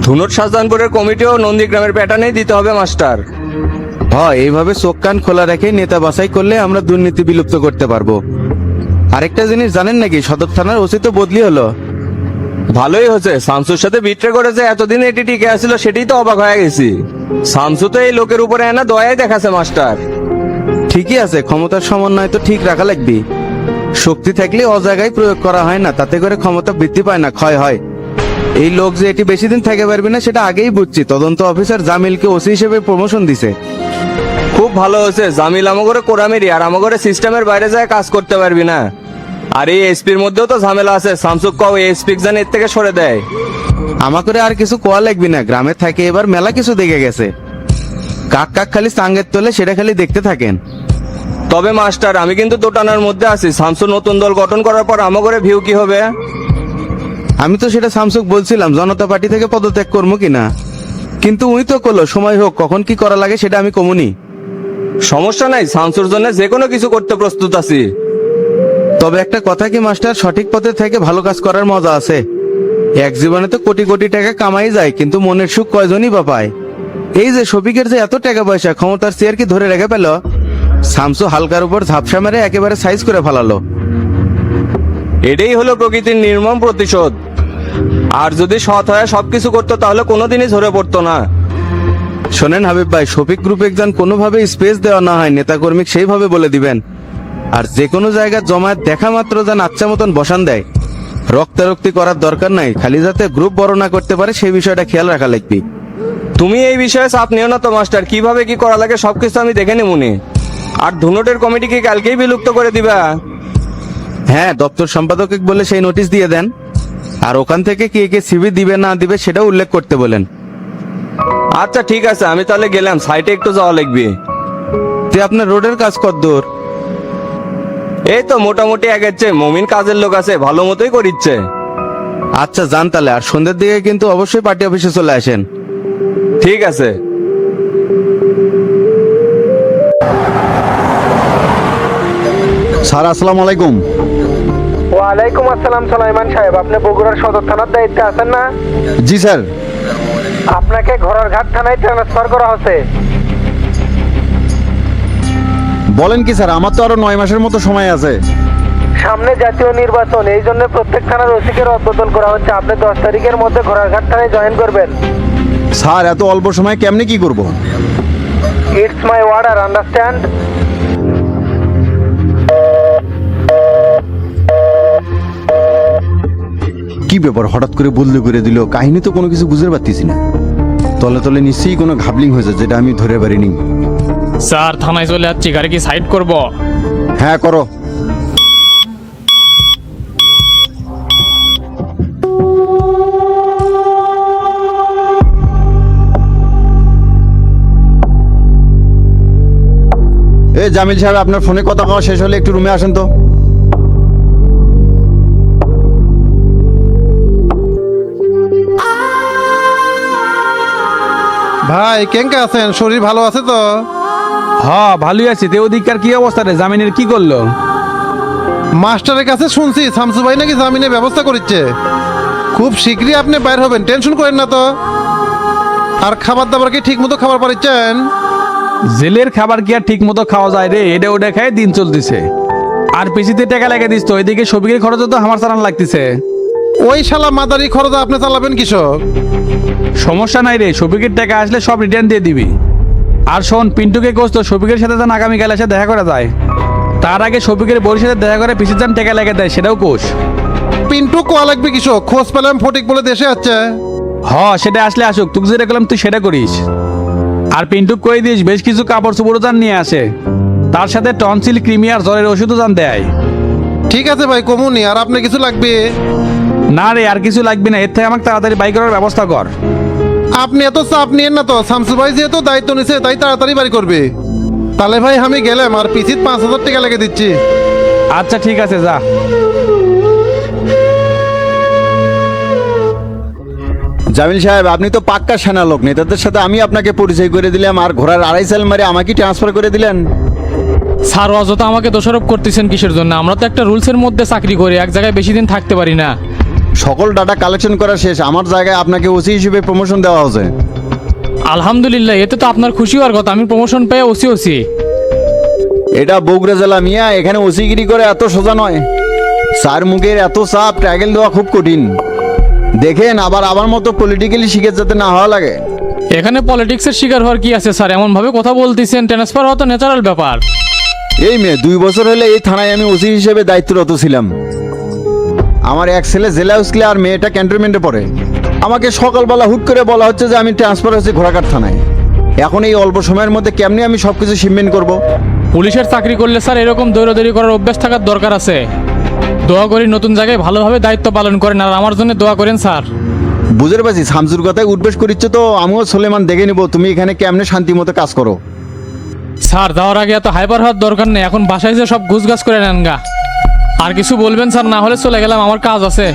ধুনট শাহজাহানপুরের কমিটিও নন্দীগ্রামের প্যাটার্নেই দিতে হবে মাস্টার। হয় এইভাবে চোখ কান খোলা রেখে নেতা বাছাই করলে আমরা দুর্নীতি বিলুপ্ত করতে পারবো। আরেকটা জিনিস জানেন নাকি, সদর থানার ওসি তো বদলি হলো। ভালোই হচ্ছে, শামসুর সাথে বিট্রে করেছে, এতদিন এটি টিকে আসছিল সেটাই তো অবাক হয়ে গেছি। শামসু তো এই লোকের উপরে এনা দয়াই দেখাছে মাস্টার। ঠিকই আছে, ক্ষমতার সমন্বয় তো ঠিক রাখা লাগবে। শক্তি থাকলে অজায়গায় প্রয়োগ করা হয় না, তাতে করে ক্ষমতা বৃদ্ধি পায় না, ক্ষয় হয়। এই লোক যে এটি বেশি দিন থেকে পারবে না সেটা আগেই বুঝছি। তদন্ত অফিসার জামিলকে ওসি হিসেবে প্রমোশন দিছে। খুব ভালো হয়েছে, জামিল আমাগরে কোরামেরি আর আমাগরে সিস্টেমের বাইরে যায় কাজ করতে পারবি না। আর এই এসপির মধ্যেও তো ঝামেলা আছে, শামসুক কও এসপি যেন এর থেকে সরে দেয়। আমাকে আর কিছু কোয়া লাগবে না, গ্রামে থাকে এবার মেলা কিছু দেখে গেছে। কাক কাক খালি চাঙ্গের তোলে, সেটা খালি দেখতে থাকেন। তবে মাস্টার আমি কিন্তু দোটানার মধ্যে আছি, শামসু নতুন দল গঠন করার পর আমাগরে ভিউ কি হবে? আমি তো সেটা শামসুক বলছিলাম জনতা পার্টি থেকে পদত্যাগ করবো কিনা, কিন্তু উনি তো করলো সময় হোক, কখন কি করা লাগে সেটা আমি কমুনি। সমস্যা নাই, শামসুর জন্য যে কোনো কিছু করতে প্রস্তুত আছি। তবে একটা কথা কি মাস্টার, সঠিক পথে থেকে ভালো কাজ করার মজা আছে। এক জীবনে তো কোটি কোটি টাকা কামাই যায়, কিন্তু মনের সুখ কয়জনই বা পায়। এই যে শফিকের যে এত টাকা পয়সা, ক্ষমতার চেয়ার কি ধরে রেখে পেল? শামসু হালকার উপর ঝাপসা মেরে একেবারে সাইজ করে ফেলালো। এটাই হলো প্রকৃতির নির্মম প্রতিশোধ। আর যদি সৎ হয়ে সবকিছু করতো তাহলে কোনোদিনই ঝরে পড়তো না। শোনেন হাবিব ভাই, শফিক গ্রুপে একজন কোনোভাবে স্পেস দেওয়া না হয়, নেতাকর্মী সেইভাবে বলে দিবেন। আর যে কোনো জায়গায় জমায়েত দেখা মাত্র যেন আচ্ছা মতন বসান দেয়। রক্তারক্তি করার দরকার নাই, খালি যাতে গ্রুপ বড় না করতে পারে সেই বিষয়টা খেয়াল রাখা লাগবে। তুমি এই বিষয়ে চাপ নিও না তো মাস্টার, কিভাবে কি করা লাগে সবকিছু আমি দেখে নেবনি। আর ধুনটের কমিটি কি কালকেই বিলুপ্ত করে দিবা? হ্যাঁ, দপ্তর সম্পাদক বলে সেই নোটিশ দিয়ে দেন। আর ওখান থেকে কে কে সিভি দিবে না দিবে সেটাও উল্লেখ করতে বলেন। আচ্ছা ঠিক আছে, আমি তাহলে গেলাম, সাইটে একটু যাওয়া লাগবে। তে আপনার রোডের কাজ কতদূর? এই তো মোটামুটি আগেছে, মমিন কাজের লোক আছে, ভালো মতোই করিচ্ছে। আচ্ছা যান তাহলে, আর সন্ধ্যের দিকে কিন্তু অবশ্যই পার্টি অফিসে চলে আসেন। ঠিক আছে। স্যার আসসালামু আলাইকুম। ওয়ালাইকুম আসসালাম সুলাইমান সাহেব, আপনি বগুড়ার সদর থানার দায়িত্বে আছেন না? জি স্যার। আপনাকে ঘোড়ারঘাট থানায় ট্রান্সফার করা হচ্ছে। বলেন কি স্যার, আমার তো আরো 9 মাসের মতো সময় আছে। সামনে জাতীয় নির্বাচন, এই জন্য প্রত্যেক থানার ওসিকে রদবদল করা হচ্ছে। আপনি 10 তারিখের মধ্যে ঘোড়ারঘাট থানায় জয়েন করবেন। স্যার এত অল্প সময় কেমনে কি করব? It's my order, understand? কি ব্যাপার, হঠাৎ করে বদলি করে দিল? কাহিনী তো কোনো কিছু বুঝতে পারতেছি না। তলে তলে নিশ্চয়ই কোনো ঘাবলিং হয়েছে যেটা আমি ধরে পারিনি। স্যার থানায় চলে যাচ্ছি, গাড়ি কি সাইড করব? হ্যাঁ করো। এ জামিল সাহেব, আপনার ফোনে কথা কওয়া শেষ হলে একটু রুমে আসেন তো। ভাই কেঙ্কা আছেন? শরীর ভালো আছে তো? হ্যাঁ ভালোই আছি। তে ওদিককার কি অবস্থা রে? জামিনের কি করলো? মাস্টারের কাছে শুনছি শামসু ভাই নাকি জামিনের ব্যবস্থা করছে। খুব শীঘ্রই আপনি বাইর হবেন, টেনশন করেন না তো। আর খাবার দাবার কি ঠিক মতো খাবার পাচ্ছেন? জেলের খাবার কি আর ঠিক মতো খাওয়া যায় রে? এটা ওটা খাই দিন চলতেছে। আর পিসিতে টাকা লেগে দিস তো, এদিকে সবিকের খরচ তো আমার চালান লাগতেছে। ওই শালা মাদারি খরচ আপনি চালাবেন কৃষক। সমস্যা নাই রে, সবিকের টাকা আসলে সব রিটার্ন দিয়ে দিবি। আর শোন, পিন্টুকে কোচ তো সবিকের সাথে যেন আগামীকাল এসে দেখা করা যায়। তার আগে সবিকের বড়ির সাথে দেখা করে পিসির যান টাকা লেগে দেয়, সেটাও কোষ। পিন্টু কোয়া লাগবে কৃষক, খোঁজ পেলাম ফটিক বলে দেশে আছে। সেটা আসলে আসুক, তুই যেটা করলাম তুই সেটা করিস। আর পিন্টুক কই দিস বেশ কিছু কাপড় চোপড়ও যান নিয়ে আসে, তার সাথে টনসিল ক্রিমি আর জ্বরের ওষুধও যান দেয়। ঠিক আছে ভাই, কমুনি। আর আপনার কিছু লাগবে? না রে, আর কিছু লাগবে না। এর থেকে আমাকে তাড়াতাড়ি বাইক করার ব্যবস্থা কর। আপনি এত চাপ নিয়েন না তো, শামসু ভাই যেহেতু দায়িত্ব নিছে তাই তাড়াতাড়ি বাড়ি করবে। তাহলে ভাই আমি গেলাম, আর পিসিত 5,000 টাকা লেগে দিচ্ছি। আচ্ছা ঠিক আছে, যা। জামিল সাহেব, আপনি তো পাক্কা সেনা লোক, নেতাদের সাথে আমি আপনাকে পরিচয় করে দিলাম, আর ঘোড়ার 2.5 সাল মারে আমাকে ট্রান্সফার করে দিলেন। স্যার অযথা আমাকে দোষারোপ করতেছেন কিসের জন্য? আমরা তো একটা রুলসের মধ্যে চাকরি করি, এক জায়গায় বেশি দিন থাকতে পারি না। সকল ডাটা কালেকশন করা শেষ, আমার জায়গায় আপনাকে ওসি হিসেবে প্রমোশন দেওয়া হয়েছে। আলহামদুলিল্লাহ, এতে তো আপনার খুশি হওয়ার কথা। আমি প্রমোশন পেয়ে ওসি। এটা বগুড়া জেলা মিয়া, এখানে ওসিগিরি করে এত সোজা নয়। স্যার মুখের এত চাপ ট্যাগেল দেওয়া খুব কঠিন। দেখেন আবার আমার মতো পলিটিক্যালি শিখে যাতে না হওয়া লাগে। এখানে পলিটিক্সের শিকার হওয়ার কি আছে স্যার? এমন ভাবে কথা বলতেছেন, ট্রান্সফার হওয়া তো ন্যাচারাল ব্যাপার। এই মেয়ে 2 বছর হলে এই থানায় আমি ওসি হিসেবে দায়িত্বরত ছিলাম। আমার এক ছেলে জেলা উসলে আর মেয়েটা ক্যান্টনমেন্টে পড়ে। আমাকে সকালবেলা হুট করে বলা হচ্ছে যে আমি ট্রান্সফার হয়েছি ঘোড়াঘাট থানায়। এখন এই অল্প সময়ের মধ্যে কেমনি আমি সবকিছু শিপমেন্ট করব? পুলিশের চাকরি করলে স্যার এরকম দৌড়াদৌড়ি করার অভ্যাস থাকার দরকার আছে। দোয়া করি নতুন জায়গায় ভালোভাবে দায়িত্ব পালন করেন, আর আমার জন্য দোয়া করেন স্যার। বুঝতে পারছি, শামসুর কথায় উঠবেশ করিচ্ছ তো আমিও সোলেমান দেখে নিব তুমি এখানে কেমনে শান্তি মতো কাজ করো। স্যার যাওয়ার আগে এত হাইপার হওয়ার দরকার নেই। এখন বাসায় যে সব গুছগাছ করে নেন গা। আর কিছু বলবেন স্যার? না হলে চলে গেলাম, আমার কাজ আছে।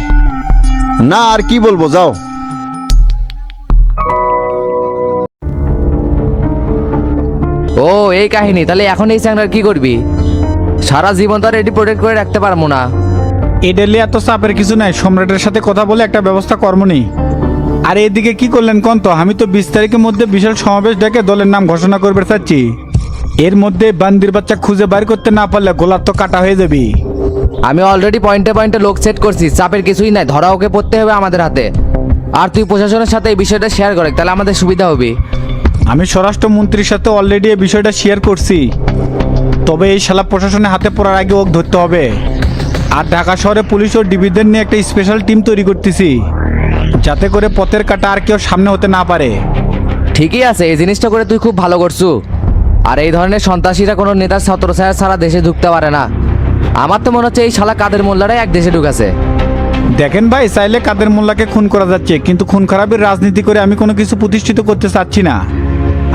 না আর কি বলবো, যাও। ও এই কাহিনী, তাহলে এখন এই চ্যাংড়ার কি করবি? সারা জীবন তো আর এটি প্রোটেক্ট করে রাখতে পারবো না। এডেলে এত চাপের কিছু নাই, সম্রাটের সাথে কথা বলে একটা ব্যবস্থা কর্মনি। আর এদিকে কি করলেন কোন তো? আমি তো 20 তারিখের মধ্যে বিশাল সমাবেশ ডেকে দলের নাম ঘোষণা করবে চাচ্ছি। এর মধ্যে বান্দির বাচ্চা খুঁজে বাইর করতে না পারলে গোলার তো কাটা হয়ে যাবি। আমি অলরেডি পয়েন্টে পয়েন্টে লোক সেট করছি, চাপের কিছুই নাই। ধরা ওকে পড়তে হবে আমাদের হাতে। আর তুই প্রশাসনের সাথে এই বিষয়টা শেয়ার করে, তাহলে আমাদের সুবিধা হবে। আমি স্বরাষ্ট্রমন্ত্রীর সাথে অলরেডি এই বিষয়টা শেয়ার করছি। তবে এই শালা প্রশাসনের হাতে পড়ার আগে ওকে ধরতে হবে। আর ঢাকা শহরে পুলিশ ও ডিবিদের নিয়ে একটা স্পেশাল টিম তৈরি করতেছি, যাতে করে পথের কাটা আর কেউ সামনে হতে না পারে। ঠিকই আছে, এই জিনিসটা করে তুই খুব ভালো করছু। আর এই ধরনের সন্ত্রাসীরা কোনো নেতার ছত্রছায়া ছাড়া দেশে ঢুকতে পারে না। আমার তো মনে হচ্ছে এই শালা কাদের মোল্লারাই এক দেশে ঢুকেছে। দেখেন ভাই, চাইলে কাদের মোল্লাকে খুন করা যাচ্ছে, কিন্তু খুন খারাপের রাজনীতি করে আমি কোনো কিছু প্রতিষ্ঠিত করতে চাচ্ছি না।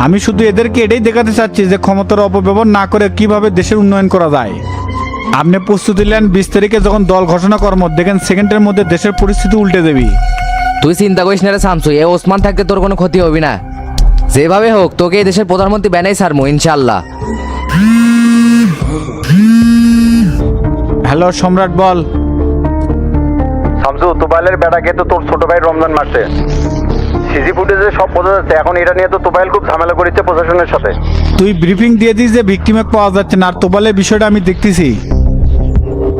আমি শুধু এদেরকে এটাই দেখাতে চাচ্ছি যে ক্ষমতার অপব্যবহার না করে কিভাবে দেশের উন্নয়ন করা যায়। আপনি প্রস্তুতি নেন, 20 তারিখে যখন দল ঘোষণা কর্ম দেখেন সেকেন্ডের মধ্যে দেশের পরিস্থিতি উল্টে দেবি। তুই চিন্তা করিস না রে শামসু, এ ওসমান থাকতে তোর কোনো ক্ষতি হবে না। যেভাবে হোক তোকে এই দেশের প্রধানমন্ত্রী বানাই ছাড়মু ইনশাল্লাহ। হ্যালো সম্রাট, বল। শামসু, তোবাইলের বেটাকে তো তোর ছোট ভাই রমজান মারছে। সিসি ফুটেজে সব বোঝা যাচ্ছে। এখন এটা নিয়ে তো তোবাইল খুব ঝামেলা করেছে প্রশাসনের সাথে। তুই ব্রিফিং দিয়ে দিস যে ভিকটিমে পাওয়া যাচ্ছে না, আর তোবালের বিষয়টা আমি দেখতেছি।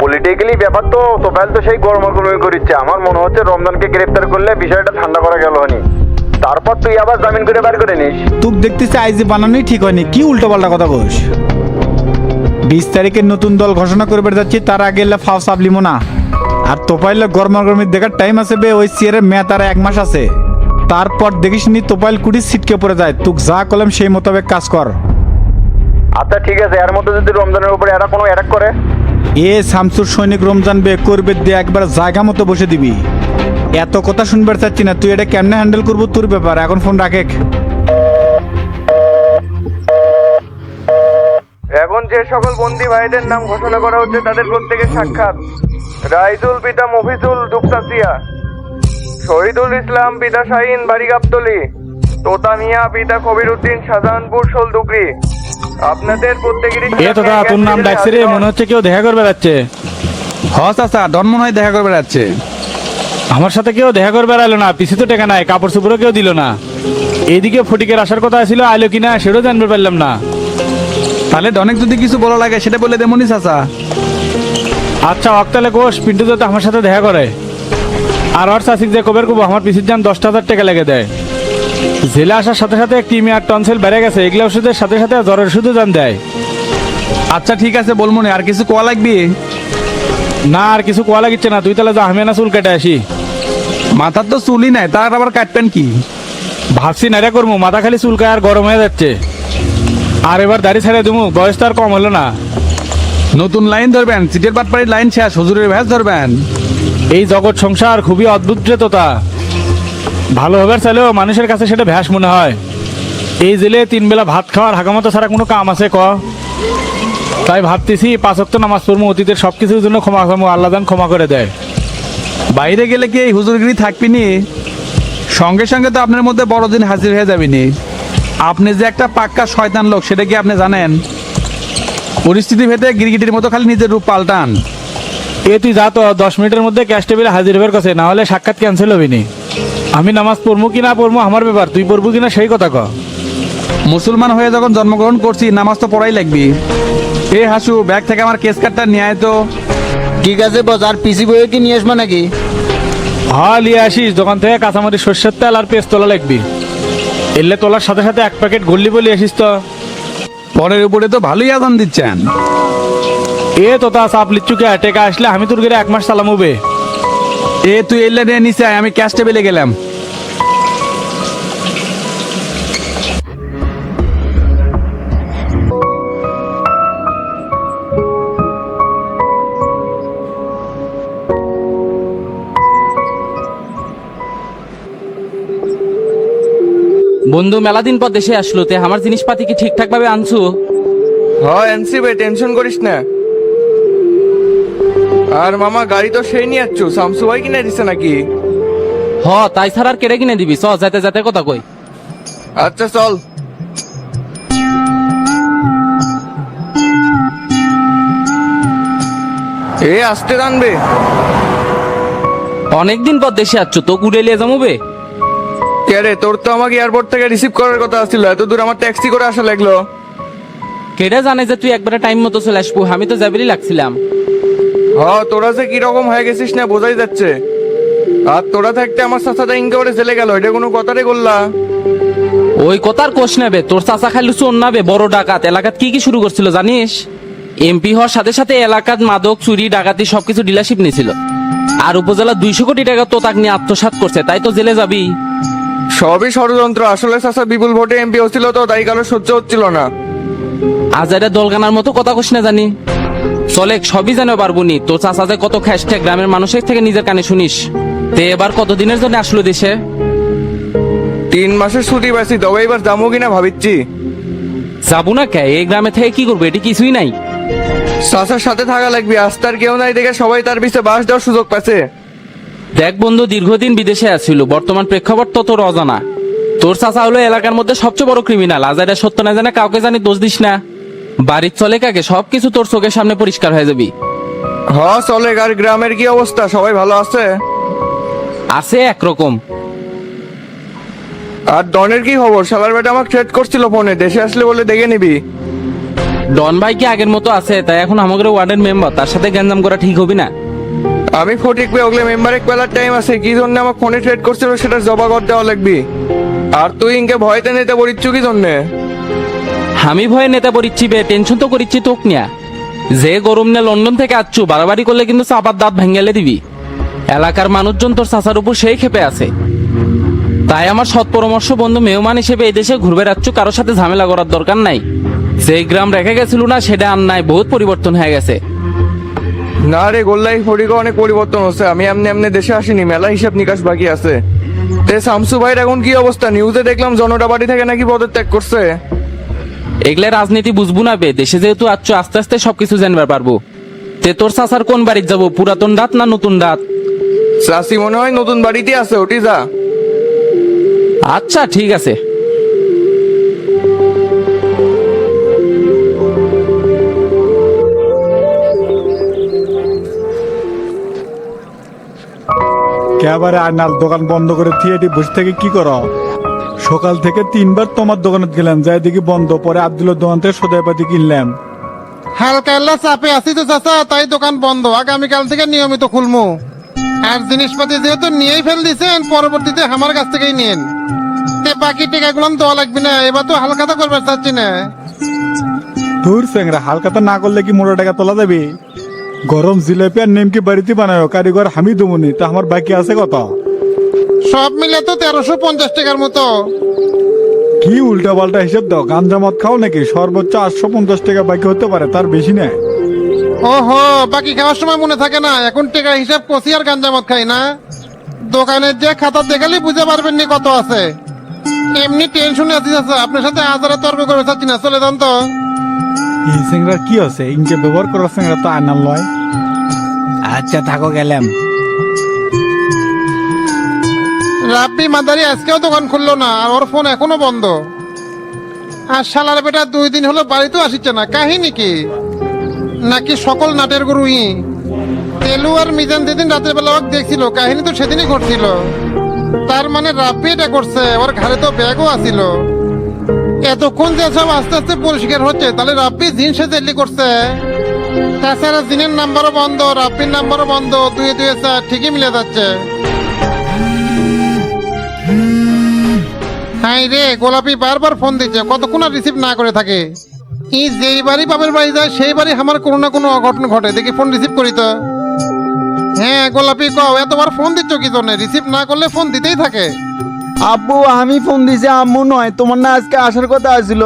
পলিটিক্যালি ব্যাপার তো তোবাইল তো সেই গরমাগরমি করিচ্ছে। আমার মনে হচ্ছে রমজানকে গ্রেফতার করলে বিষয়টা ঠান্ডা করা গেল হনি। তারপর তুই আবার জামিন করে বার করে নিস। তুই দেখতেছি আইজি বানানোই ঠিক হয়নি, কি উল্টো পাল্টা কথা কোস। 20 তারিখের নতুন দল ঘোষণা করবে যাচ্ছি, তার আগে ফাও সাবলিমো না। আর তোপাইলে গরমাগরমি দেখার টাইম আছে বে, ওই চেয়ারের মেয়া তারা 1 মাস আছে। তারপর দেখিস নি তোপাইল কুড়ি সিটকে পড়ে যায়। তুই যা কলম সেই মোতাবেক কাজ কর। আচ্ছা ঠিক আছে, এর মধ্যে যদি রমজানের উপরে এরা কোনো অ্যাটাক করে? এ শামসুর সৈনিক রমজান বে করবে দিয়ে একবার জায়গা মতো বসে দিবি। এত কথা শুনবার চাচ্ছি না, তুই এটা কেমনে হ্যান্ডেল করবো তোর ব্যাপার। এখন ফোন রাখে। এখন যে সকল বন্দী ভাইদের নাম ঘোষণা করা হচ্ছে তাদের প্রত্যেকের সাক্ষাৎ। রাইদুল পিতা মফিজুল দুপসাসিয়া, শহীদুল ইসলাম পিতা শাহিন বাড়ি গাবতলী, তোতা মিয়া পিতা কবির উদ্দিন শাহজাহানপুর শোলদুগরি। আপনাদের প্রত্যেকেরই এ তোতা, তোর নাম ডাকছে রে, মনে হচ্ছে কেউ দেখা করবে যাচ্ছে। হস আচ্ছা, ডন মনে হয় দেখা করবে যাচ্ছে। আমার সাথে কেউ দেখা করবে এলো না, পিছিয়ে তো টেকা নাই, কাপড় চোপড়ও কেউ দিল না। এইদিকে ফটিকের আসার কথা ছিল, আইলো কিনা সেটাও জানতে পারলাম না। তাহলে ডনেক যদি কিছু বলা লাগে সেটা বলে দেমনি চাচা। আচ্ছা অক্তালে কোষ পিন্টু যাতে আমার সাথে দেখা করে। আর ওর চাষিক যে কবের কব আমার পিছিয়ে যান 10,000 টাকা লেগে দেয়। জেলে আসার সাথে সাথে ক্রিমি আর টনসিল বেড়ে গেছে, এগুলো ওষুধের সাথে সাথে জ্বরের ওষুধও দান দেয়। আচ্ছা ঠিক আছে বলবো না, আর কিছু কোয়া লাগবি? না আর কিছু কোয়া লাগিচ্ছে না, তুই তাহলে যা, আমি না চুল কেটে আসি। মাথার তো চুলই নাই, তার আবার কাটবেন কি? ভাবছি নাইরা করবো, মাথা খালি চুলকায় আর গরম হয়ে যাচ্ছে। আর এবার দাড়ি ছেড়ে দেবো, বয়স তো আর কম হলো না। নতুন লাইন ধরবেন, সিটের বাটপাড়ির লাইন শেষ, হুজুরের ভ্যাস ধরবেন। এই জগৎ সংসার খুবই অদ্ভুত রে তোতা। ভালো হবার চাইলেও মানুষের কাছে সেটা ভ্যাস মনে হয়। এই জেলে 3 বেলা ভাত খাওয়ার হাকামতো ছাড়া কোনো কাম আছে ক? তাই ভাবতেছি 5 ওয়াক্ত নামাজ পড়বো, অতীতের সব কিছুর জন্য ক্ষমা করবো, আল্লাহ দান ক্ষমা করে দেয়। বাইরে গেলে কি এই হুজুরগিরি থাকবিনি? সঙ্গে সঙ্গে তো আপনার মধ্যে বড়দিন হাজির হয়ে যাবিনি। আপনি যে একটা পাক্কা শয়তান লোক সেটা কি আপনি জানেন? পরিস্থিতি ভেদে গিরগিটির মতো খালি নিজের রূপ পাল্টান। এ তুই যা তো 10 মিনিটের মধ্যে ক্যাশ টেবিলে হাজির হবার কাছে, না হলে সাক্ষাৎ ক্যান্সেল হবে নি। আমি নামাজ পড়বো কি না পড়বো আমার ব্যাপার, তুই পড়বো কি না সেই কথা ক। মুসলমান হয়ে যখন জন্মগ্রহণ করছি নামাজ তো পড়াই লাগবি। এ হাসু, ব্যাগ থেকে আমার কেস কার্ডটা নিয়ে আয় তো। ঠিক আছে বস, আর পিসি বইয়ে কি নিয়ে আসবা নাকি? হ্যাঁ লিয়ে আসিস, দোকান থেকে কাঁচামারি সর্ষের তেল আর পেস্ট তোলা লাগবি। এলে তোলার সাথে সাথে 1 প্যাকেট গল্লি বলে আসিস তো। পরের উপরে তো ভালোই আজান দিচ্ছেন। এ তো তা চাপ লিচ্ছুকে টেকা আসলে আমি তোর ঘরে 1 মাস চালামুবে। এ তুই এলে নিয়ে নিচে আয়, আমি ক্যাশ টেবিলে গেলাম। বন্ধু মেলা দিন পর দেশে আসলো, তে আমার জিনিসপাতি কি ঠিকঠাক ভাবে আনছু? হ্যাঁ এনসি ভাই, টেনশন করিস না। আর মামা গাড়ি তো সেই নিয়ে যাচ্ছ, শামসু ভাই কিনে দিছে নাকি? হ, তাই ছাড়া আর কেড়ে কিনে দিবি, চ যেতে যেতে কথা কই। আচ্ছা চল। এ আসতে টানবে। অনেকদিন পর দেশে আসছো, তো উড়ে লিয়ে যাবো। কে রে, তোর তো আমাকে এয়ারপোর্ট থেকে রিসিভ করার কথা ছিল, এত দূর আমার ট্যাক্সি করে আসা লাগলো। কেডা জানে যে তুই একবারে টাইম মতো চলে আসবো, আমি তো যাবেরই লাগছিলাম। হ্যাঁ তোরা যে কিরকম হয়ে গেছিস না বোঝাই যাচ্ছে। আর তোরা থাকতে আমার চাচাটা ইনকে করে চলে গেল, এটা কোনো কথারে বললা? ওই কথার কোষ নেবে, তোর চাচা খাইলু চোর নাবে বড় ডাকাত। এলাকাত কি কি শুরু করছিল জানিস? এমপি হওয়ার সাথে সাথে এলাকাত মাদক চুরি ডাকাতি সবকিছু ডিলারশিপ নিয়েছিল। আর উপজেলা 200 কোটি টাকা তো তাক নিয়ে আত্মসাৎ করছে, তাই তো জেলে যাবি। সবই ষড়যন্ত্র। আসলে চাচা বিপুল ভোটে এমপি হচ্ছিল তো, তাই কারো সহ্য হচ্ছিল না। আজ এটা দলগানার মতো কথা কোষ না জানি। চলে সবই জানো পারবুনি, তোর চাচা যে কত খ্যাস্টে গ্রামের মানুষের থেকে নিজের কানে শুনিস। তে এবার কতদিনের জন্য আসলো দেশে? 3 মাসের ছুটি পাইছি, তবে এবার যাবো কিনা ভাবিচ্ছি। যাবো না কে, এই গ্রামে থেকে কি করবো, এটি কিছুই নাই। চাচার সাথে থাকা লাগবে, আজ তার কেউ নাই দেখে সবাই তার পিছে বাস দেওয়ার সুযোগ পাচ্ছে। দেখ বন্ধু, দীর্ঘদিন বিদেশে আছিল, বর্তমান প্রেক্ষাপট তো তোর অজানা। তোর চাচা হলো এলাকার মধ্যে সবচেয়ে বড় ক্রিমিনাল। আজ এটা সত্য না জানে কাউকে জানি দোষ দিস না। বাড়ির চলে কাকে সবকিছু তোর চোখের সামনে পরিষ্কার হয়ে যাবি। হ্যাঁ চলে। আর গ্রামের কি অবস্থা, সবাই ভালো আছে? আছে একরকম। আর ডনের কি খবর? শালার বেটা আমাকে থ্রেট করছিল ফোনে, দেশে আসলে বলে দেখে নিবি। ডন ভাই কি আগের মতো আছে? তাই এখন আমাদের ওয়ার্ডের মেম্বার, তার সাথে গ্যাঞ্জাম করা ঠিক হবে না। আমি ফটিক পে ওগুলো মেম্বারে বেলার টাইম আছে, কি জন্য আমার ফোনে থ্রেট করছিল সেটা জবাব দেওয়া লাগবি। আর তুই ইনকে ভয়তে নিতে পড়িচ্ছু কি জন্যে? আমি ভয়ে নেতা পড়িচ্ছি বে, টেনশন তো করিচ্ছি তোক নিয়া। যে গরম নিয়ে লন্ডন থেকে আসছু, বাড়াবাড়ি করলে কিন্তু চাপার দাঁত ভেঙ্গেলে দিবি। এলাকার মানুষজন তোর চাচার উপর সেই ক্ষেপে আছে। তাই আমার সৎ পরামর্শ, বন্ধু মেহমান হিসেবে এই দেশে ঘুরবে যাচ্ছ, কারোর সাথে ঝামেলা করার দরকার নাই। যে গ্রাম রেখে গেছিল না সেটা আর নাই, বহুত পরিবর্তন হয়ে গেছে। না রে গোল্লাই, ফটিকে অনেক পরিবর্তন হচ্ছে। আমি এমনি এমনি দেশে আসিনি, মেলা হিসাব নিকাশ বাকি আছে। তে শামসু ভাইয়ের এখন কি অবস্থা? নিউজে দেখলাম জনতা পার্টি থেকে নাকি পদত্যাগ করছে। এগুলা রাজনীতি বুঝবো না বে, দেশে যেহেতু আচ্ছ আস্তে আস্তে সবকিছু জানবার পারবো। তে তোর চাচার কোন বাড়িতে যাবো, পুরাতন দাঁত না নতুন দাঁত? চাষি মনে হয় নতুন বাড়িতে আছে, ওটি যা। আচ্ছা ঠিক আছে। একেবারে আয়নাল দোকান বন্ধ করে থিয়েটি বসে থেকে কি করো? সকাল থেকে 3বার তোমার দোকানে গেলাম, যাই দেখি বন্ধ। পরে আব্দুলের দোকান থেকে সদাইপাতি কিনলাম। হালকা আল্লাহ চাপে আসি তো চাচা, তাই দোকান বন্ধ। আগামীকাল থেকে নিয়মিত খুলমু। আর জিনিসপাতি যেহেতু নিয়েই ফেল দিছেন, পরবর্তীতে আমার কাছ থেকেই নিন। তে বাকি টিকাগুলো দেওয়া লাগবে না, এবার তো হালকাতা করবার চাচ্ছি না। দূর স্যাংরা, হালকাতা না করলে কি মোটা টাকা তোলা যাবে? গরম জিলেপি আর নিমকি বাড়িতে বানায়, কারিগর আমি দমুনি। তা আমার বাকি আছে কত? সব মিলে তো 1350 টাকার মতো। কি উল্টা পাল্টা হিসেব দাও, গাঞ্জা মদ খাও নাকি? সর্বোচ্চ 850 টাকা বাকি হতে পারে, তার বেশি না। ওহো, বাকি খাওয়ার সময় মনে থাকে না? এখন টাকার হিসাব কষি আর গাঞ্জামত খাই না। দোকানের যে খাতা দেখালে বুঝতে পারবেন নি কত আছে। এমনি টেনশনে আছি চাচা, আপনার সাথে আজারে তর্ক করে চাচ্ছি না, চলে যান তো। এই স্যাংরার কি আছে? ইনকে ব্যবহার করার স্যাংরা তো আয়নাল লয়। আচ্ছা থাকো, গেলাম। রাব্বি মাদারি আজকেও দোকান খুললো না, আর ওর ফোন এখনো বন্ধ। আর শালার বেটা 2 দিন হলো বাড়িতেও আসিচ্ছে না, কাহিনী কি? নাকি সকল নাটের গুরুই? তেলু আর মিজান যেদিন রাতের বেলা ওকে দেখছিল কাহিনী তো সেদিনই ঘটছিল। তার মানে রাব্বি এটা করছে, ওর ঘরে তো ব্যাগও আছিল। এতক্ষণ যে সব আস্তে আস্তে পরিষ্কার হচ্ছে, তাহলে রাব্বি জিন সেজে করছে। তাছাড়া জিনের নাম্বারও বন্ধ, রাব্বির নাম্বারও বন্ধ, দুয়ে দুয়ে চার ঠিকই মিলে যাচ্ছে। হাই রে, গোলাপি বারবার ফোন দিচ্ছে, কতক্ষণ আর রিসিভ না করে থাকে। ই যেই বাড়ি বাপের বাড়ি যায় সেই বাড়ি আমার কোনো না কোনো অঘটন ঘটে, দেখি ফোন রিসিভ করি তো। হ্যাঁ গোলাপি কও, এতবার ফোন দিচ্ছ কি জন্য? রিসিভ না করলে ফোন দিতেই থাকে। আব্বু আমি ফোন দিছি, আম্মু নয়। তোমার না আজকে আসার কথা আছিল?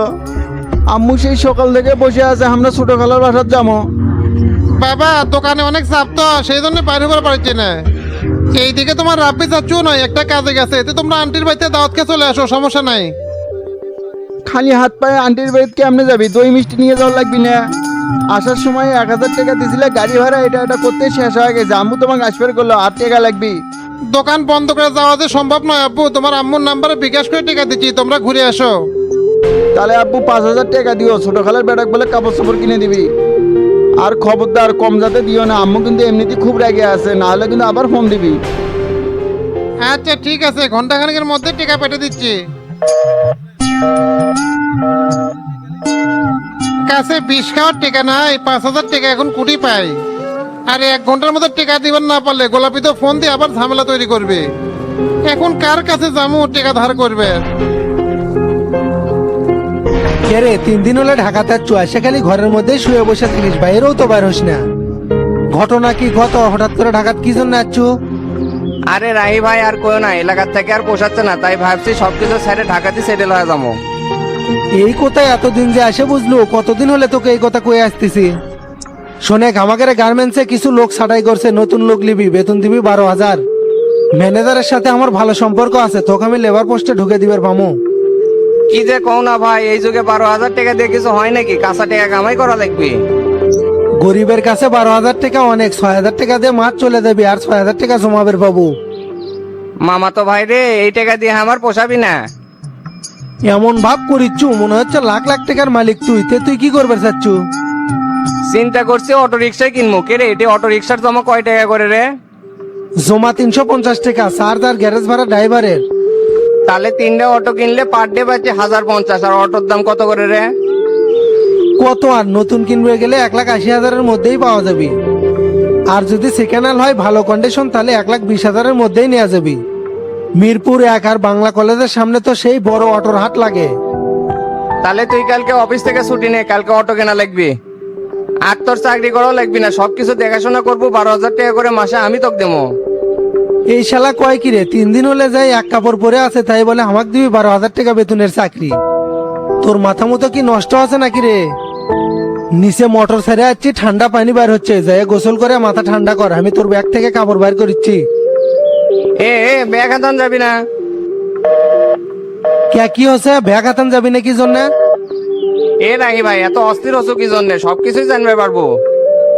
আম্মু সেই সকাল থেকে বসে আছে, আমরা ছোট খালার বাসার যাবো। বাবা দোকানে অনেক চাপ তো, সেই জন্য বাইরে হবার পারছি না। এইদিকে তোমার রাব্বি চাচ্ছু নয়, একটা কাজে গেছে, এতে তোমরা আন্টির বাড়িতে দাওয়াত খেয়ে চলে আসো, সমস্যা নাই। খালি হাত পায়ে আন্টির বাড়িতে কেমনে যাবি? দই মিষ্টি নিয়ে যাওয়ার লাগবি না? আসার সময় 1000 টাকা দিছিলে গাড়ি ভাড়া, এটা এটা করতে শেষ হয়ে গেছে। আম্মু তোমাকে আসবার করলো, 8 টাকা লাগবি। দোকান বন্ধ করে যাওয়া যে সম্ভব নয় আব্বু, তোমার আম্মুর নাম্বারে বিকাশ করে টাকা দিচ্ছি, তোমরা ঘুরে আসো। তাহলে আব্বু 5000 টাকা দিও, ছোট খালার বেটাক বলে কাপড় চোপড় কিনে দিবি। আর খবরদার কম যাতে দিও না, আম্মু কিন্তু এমনিতেই খুব রেগে আছে, না হলে কিন্তু আবার ফোন দিবি। আচ্ছা ঠিক আছে, ঘন্টাখানেকের মধ্যে টাকা পেটে দিচ্ছি। কাছে 20 খাওয়ার টাকা নাই, 5000 টাকা এখন কুটি পাই। আর 1 ঘন্টার মধ্যে টাকা দিবেন না পারলে গোলাপি তো ফোন দিয়ে আবার ঝামেলা তৈরি করবে। এখন কার কাছে যাবো টাকা ধার করবে? কে রে, 3 দিন হলে ঢাকাতে আসছে, খালি ঘরের মধ্যে শুয়ে বসে থাকিস, বাইরেও তো বাইর হস না। ঘটনা কি কত? হঠাৎ করে ঢাকাত কি জন্য আসছো? আরে রাহি ভাই আর কই না, এলাকার থেকে আর পোষাচ্ছে না, তাই ভাবছি সবকিছু ছেড়ে ঢাকাতে সেটেল হয়ে যাবো। এই কোথায় এতদিন যে আসে বুঝলো? কতদিন হলে তোকে এই কথা কয়ে আসতেছি। শোনে, আমাদের গার্মেন্টসে কিছু লোক ছাঁটাই করছে, নতুন লোক লিবি, বেতন দিবি 12,000। ম্যানেজারের সাথে আমার ভালো সম্পর্ক আছে, তোকে আমি লেবার পোস্টে ঢুকে দিবার পামু। কি যে কও না ভাই, এই যুগে 12,000 টাকা দিয়ে কিছু হয় নাকি? কাঁচা টাকা কামাই করা লাগবে। গরিবের কাছে 12,000 টাকা অনেক, 6,000 টাকা দিয়ে মাছ চলে যাবি, আর 6,000 টাকা জমাবের বাবু। মামা তো ভাই রে, এই টাকা দিয়ে আমার পোষাবি না। এমন ভাব করিচ্ছু মনে হচ্ছে লাখ লাখ টাকার মালিক তুই। তুই কি করবে চাচ্ছু? চিন্তা করছি অটো রিক্সায় কিনবো। কে রে, এটি অটো রিক্সার জমা কয় টাকা করে রে? জমা 350 টাকা, চার্জ আর গ্যারেজ ভাড়া ড্রাইভারের। তাহলে 3টা অটো কিনলে পার ডে পাচ্ছে 1050। আর অটোর দাম কত করে রে? কত আর, নতুন কিনবে গেলে 1,80,000-এর মধ্যেই পাওয়া যাবে। আর যদি সেকেন্ড হ্যান্ড হয় ভালো কন্ডিশন, তাহলে 1,20,000-এর মধ্যেই নেওয়া যাবে। মিরপুর 1 আর বাংলা কলেজের সামনে তো সেই বড় অটোর হাট লাগে। তাহলে তুই কালকে অফিস থেকে ছুটি নে, কালকে অটো কেনা লাগবে। আর তোর চাকরি করাও লাগবি না, সবকিছু দেখাশোনা করবো। 12,000 টাকা করে মাসে আমি তোকে দেবো। এই শালা কয় কি রে, 3 দিন হলে যাই এক কাপড় পরে আছে, তাই বলে আমাকে দিবি 12,000 টাকা বেতনের চাকরি? তোর মাথা মতো কি নষ্ট আছে নাকি রে? নিচে মোটর ছেড়ে যাচ্ছি, ঠান্ডা পানি বাইর হচ্ছে, যাই গোসল করে মাথা ঠান্ডা কর, আমি তোর ব্যাগ থেকে কাপড় বাইর করিচ্ছি। ব্যাগ হাতান যাবি না? কে কি হচ্ছে? ব্যাগ হাতান যাবি না কি জন্য? রাহি ভাই এত অস্থির হচ্ছ কি জন্য? সবকিছুই জানবে পারবো।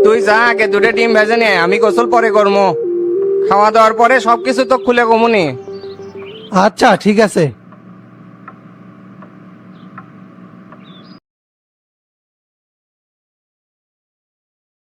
তুই যা, আগে 2টা ডিম ভেজে নে, আমি গোসল পরে করবো। খাওয়া দাওয়ার পরে সবকিছু তো খুলে কমুনি। আচ্ছা ঠিক আছে।